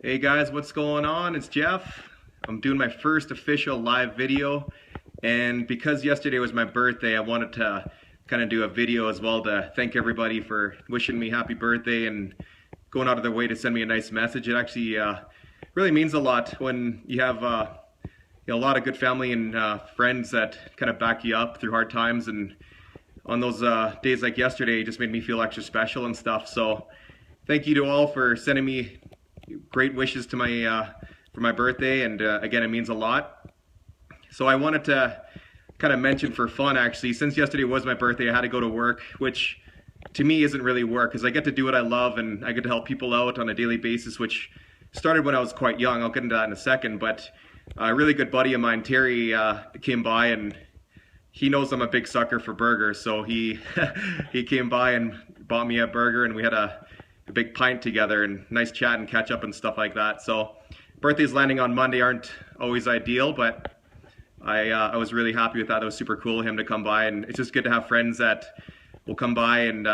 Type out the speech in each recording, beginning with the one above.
Hey guys, what's going on? It's Jeff. I'm doing my first official live video, and because yesterday was my birthday, I wanted to kind of do a video as well to thank everybody for wishing me happy birthday and going out of their way to send me a nice message. It actually really means a lot when you have a lot of good family and friends that kind of back you up through hard times, and on those days like yesterday, it just made me feel extra special and stuff. So thank you to all for sending me great wishes to my for my birthday, and again, it means a lot. So I wanted to kind of mention for fun, actually, since yesterday was my birthday, I had to go to work, which to me isn't really work because I get to do what I love and I get to help people out on a daily basis, which started when I was quite young. I'll get into that in a second, but a really good buddy of mine, Terry, came by, and he knows I'm a big sucker for burgers, so he he came by and bought me a burger, and we had a big pint together and nice chat and catch up and stuff like that. So birthdays landing on Monday aren't always ideal, but I was really happy with that. It was super cool of him to come by, and it's just good to have friends that will come by and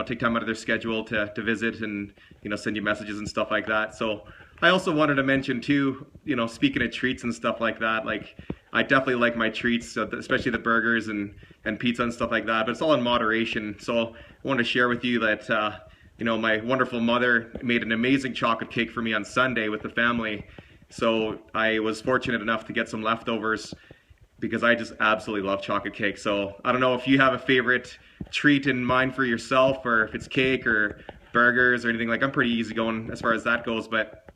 take time out of their schedule to visit and send you messages and stuff like that. So I also wanted to mention too, speaking of treats and stuff like that, like I definitely like my treats, especially the burgers and pizza and stuff like that, but it's all in moderation. So I wanted to share with you that my wonderful mother made an amazing chocolate cake for me on Sunday with the family. So I was fortunate enough to get some leftovers because I just absolutely love chocolate cake. So I don't know if you have a favorite treat in mind for yourself, or if it's cake or burgers or anything. Like, I'm pretty easygoing as far as that goes, but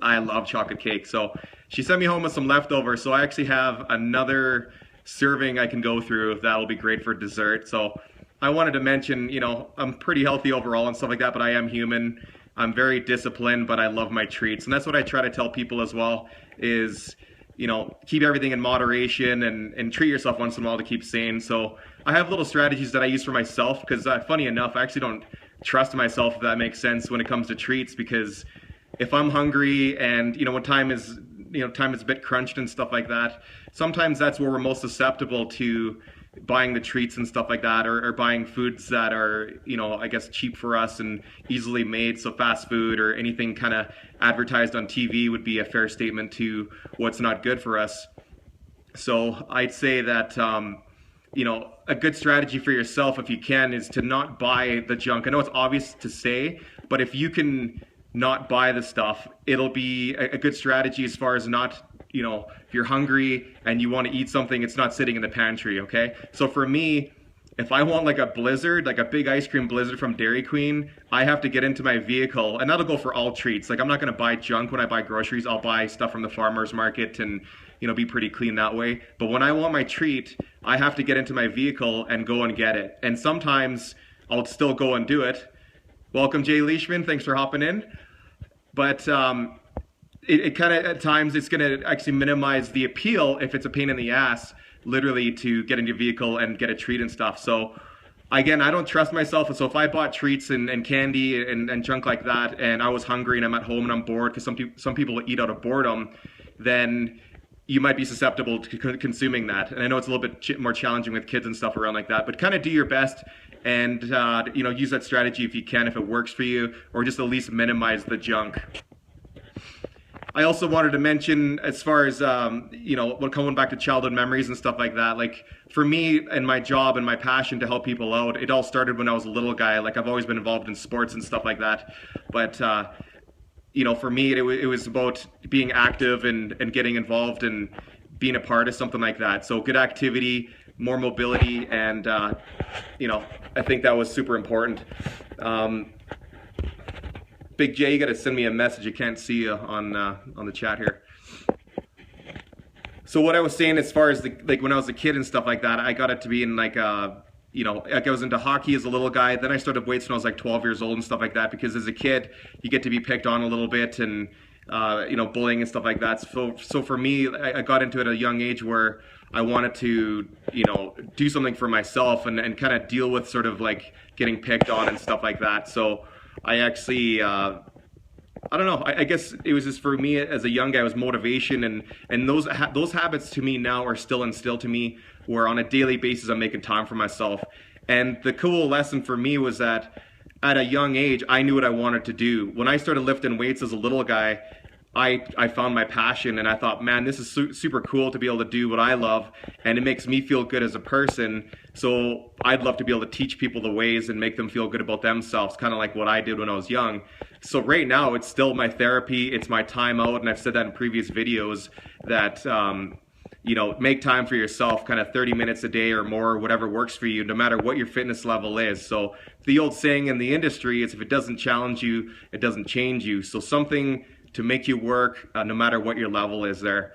I love chocolate cake. So she sent me home with some leftovers. So I actually have another serving I can go through that'll be great for dessert. So I wanted to mention, I'm pretty healthy overall and stuff like that, but I am human. I'm very disciplined, but I love my treats. And that's what I try to tell people as well is, keep everything in moderation and treat yourself once in a while to keep sane. So I have little strategies that I use for myself because funny enough, I actually don't trust myself, if that makes sense, when it comes to treats, because if I'm hungry and, when time is a bit crunched and stuff like that, sometimes that's where we're most susceptible to buying the treats and stuff like that, or buying foods that are, I guess cheap for us and easily made. So fast food or anything kind of advertised on TV would be a fair statement to what's not good for us. So I'd say that, a good strategy for yourself, if you can, is to not buy the junk. I know it's obvious to say, but if you can not buy the stuff, it'll be a good strategy as far as not, if you're hungry and you want to eat something, it's not sitting in the pantry, okay? So for me, if I want like a blizzard, like a big ice cream blizzard from Dairy Queen, I have to get into my vehicle, and that'll go for all treats. Like, I'm not going to buy junk when I buy groceries. I'll buy stuff from the farmer's market and, be pretty clean that way. But when I want my treat, I have to get into my vehicle and go and get it. And sometimes I'll still go and do it. Welcome, Jay Leishman. Thanks for hopping in. But it kind of, at times, it's going to actually minimize the appeal if it's a pain in the ass, literally, to get into your vehicle and get a treat and stuff. So again, I don't trust myself. So if I bought treats and candy and junk like that, and I was hungry and I'm at home and I'm bored, because some people eat out of boredom, then you might be susceptible to consuming that. And I know it's a little bit more challenging with kids and stuff around like that, but kind of do your best and use that strategy if you can, if it works for you, or just at least minimize the junk. I also wanted to mention, as far as, when coming back to childhood memories and stuff like that, like for me and my job and my passion to help people out, it all started when I was a little guy. Like, I've always been involved in sports and stuff like that. But, for me, it was about being active and getting involved and being a part of something like that. So good activity, more mobility, and, I think that was super important. Big J, you got to send me a message. I can't see you on the chat here. So what I was saying, as far as when I was a kid and stuff like that, I got it to be in like I was into hockey as a little guy. Then I started weights when I was like 12 years old and stuff like that, because as a kid, you get to be picked on a little bit and, bullying and stuff like that. So for me, I got into it at a young age where I wanted to, do something for myself and kind of deal with sort of like getting picked on and stuff like that. So I actually, I don't know, I guess it was just, for me as a young guy, it was motivation, and those habits to me now are still instilled to me, where on a daily basis I'm making time for myself. And the cool lesson for me was that at a young age, I knew what I wanted to do. When I started lifting weights as a little guy, I found my passion, and I thought, man, this is super cool to be able to do what I love, and it makes me feel good as a person. So I'd love to be able to teach people the ways and make them feel good about themselves, kind of like what I did when I was young. So right now, it's still my therapy, it's my time out, and I've said that in previous videos that you know, make time for yourself, kind of 30 minutes a day or more, whatever works for you, no matter what your fitness level is. So the old saying in the industry is, if it doesn't challenge you, it doesn't change you. So something to make you work, no matter what your level is there.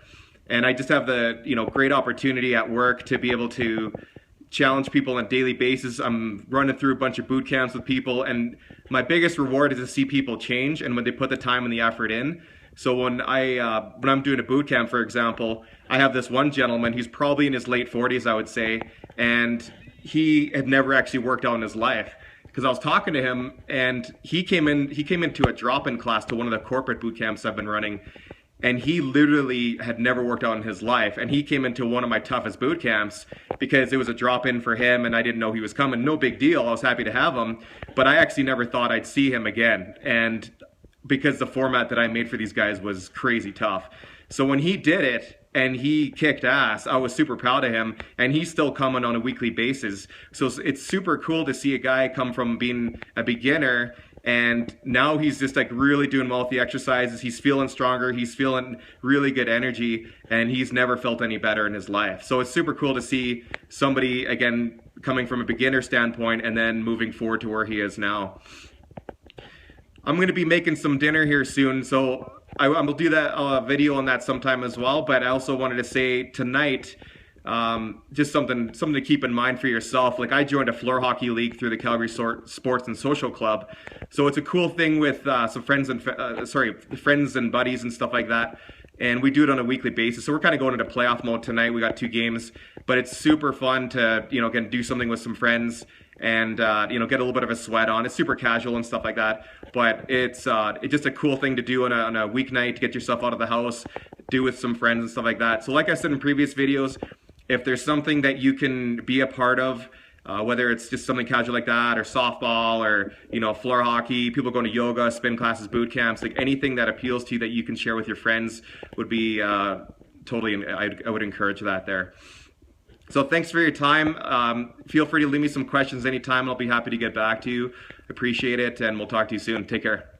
And I just have the, you know, great opportunity at work to be able to challenge people on a daily basis. I'm running through a bunch of boot camps with people, and my biggest reward is to see people change and when they put the time and the effort in. So when I'm doing a boot camp, for example, I have this one gentleman, he's probably in his late 40s, I would say, and he had never actually worked out in his life. Because I was talking to him, and he came into a drop-in class to one of the corporate boot camps I've been running, and he literally had never worked out in his life, and he came into one of my toughest boot camps because it was a drop-in for him, and I didn't know he was coming. No big deal, I was happy to have him, but I actually never thought I'd see him again, and because the format that I made for these guys was crazy tough. So when he did it, and he kicked ass, I was super proud of him, and he's still coming on a weekly basis. So it's super cool to see a guy come from being a beginner, and now he's just like really doing well with the exercises. He's feeling stronger, he's feeling really good energy, and he's never felt any better in his life. So it's super cool to see somebody, again, coming from a beginner standpoint and then moving forward to where he is now. I'm going to be making some dinner here soon, so I will do that video on that sometime as well. But I also wanted to say tonight, just something to keep in mind for yourself. Like, I joined a floor hockey league through the Calgary Sports and Social Club, so it's a cool thing with some friends and buddies and stuff like that. And we do it on a weekly basis. So we're kind of going into playoff mode tonight. We got 2 games, but it's super fun to, you know, again, do something with some friends and you know, get a little bit of a sweat on. It's super casual and stuff like that, but it's just a cool thing to do on a weeknight to get yourself out of the house, do with some friends and stuff like that. So like I said in previous videos, if there's something that you can be a part of, whether it's just something casual like that, or softball, or, you know, floor hockey, people going to yoga, spin classes, boot camps, like anything that appeals to you that you can share with your friends would be totally, I would encourage that there. So thanks for your time. Feel free to leave me some questions anytime, and I'll be happy to get back to you. Appreciate it, and we'll talk to you soon. Take care.